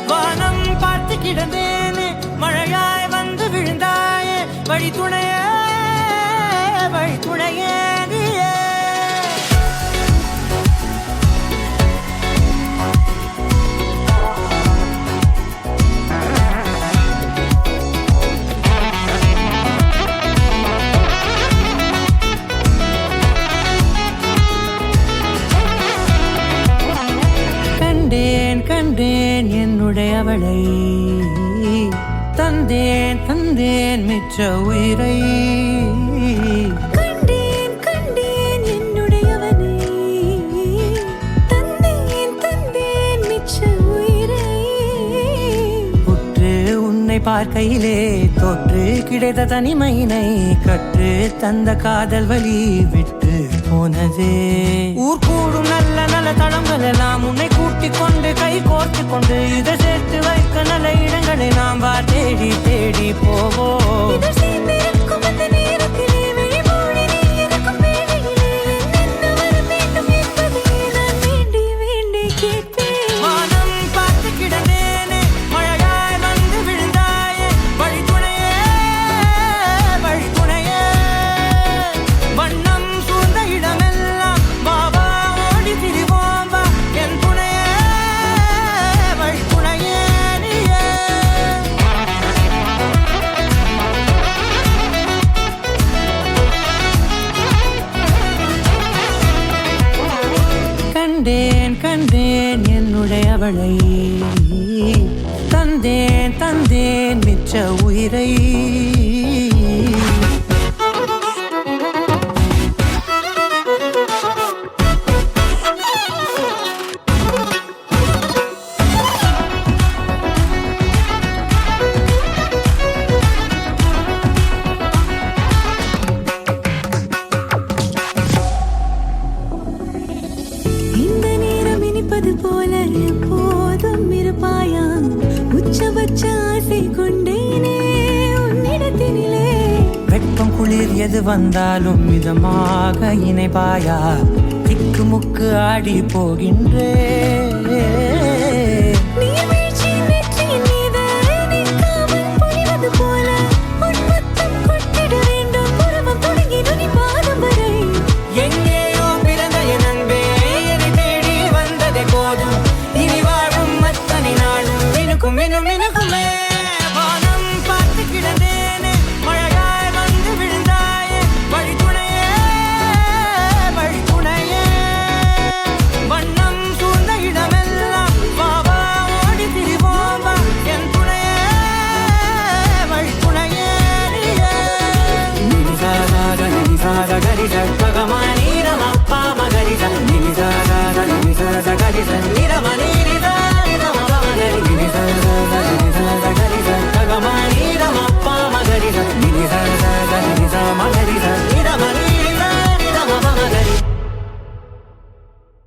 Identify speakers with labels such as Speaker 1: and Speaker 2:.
Speaker 1: வானம் பார்த்து கிடந்தேனே மழையாய் வந்து விழுந்தாயே வழி துணையே வழி துணையே கண்டேன் என்னுடைய அவளை தந்தேன் தந்தேன் மிச்ச உயிரை
Speaker 2: கண்டேன் என்னுடையவனை தந்தேன் தந்தேன் மிச்ச உயிரை
Speaker 1: உற்று உன்னை பார்க்கையிலே தொற்று கிடைத்த தனிமையினை கற்று தந்த காதல் வழி விட்டு போனதே ஊர் கூடும் நல்ல நல்ல தளங்கள் எல்லாம் உன்னை கூட்டிக் கொண்டு கை கோர்த்து கொண்டு இதை சேர்த்து வைக்க நல்ல இடங்களை நாம் வா தேடி தேடி போவோம். கண்டேன் என்னுடைய அவளை தந்தேன் தந்தேன் மிச்ச உயிரை
Speaker 2: போல எப்போதும் இருப்பாயா உச்சபட்ச ஆசை கொண்டேனே உன்னிடத்தினிலே
Speaker 1: வெப்பம் குளிர் எது வந்தாலும் மிதமாக இணைப்பாயா திக்கு முக்கு ஆடி போகின்றே Mira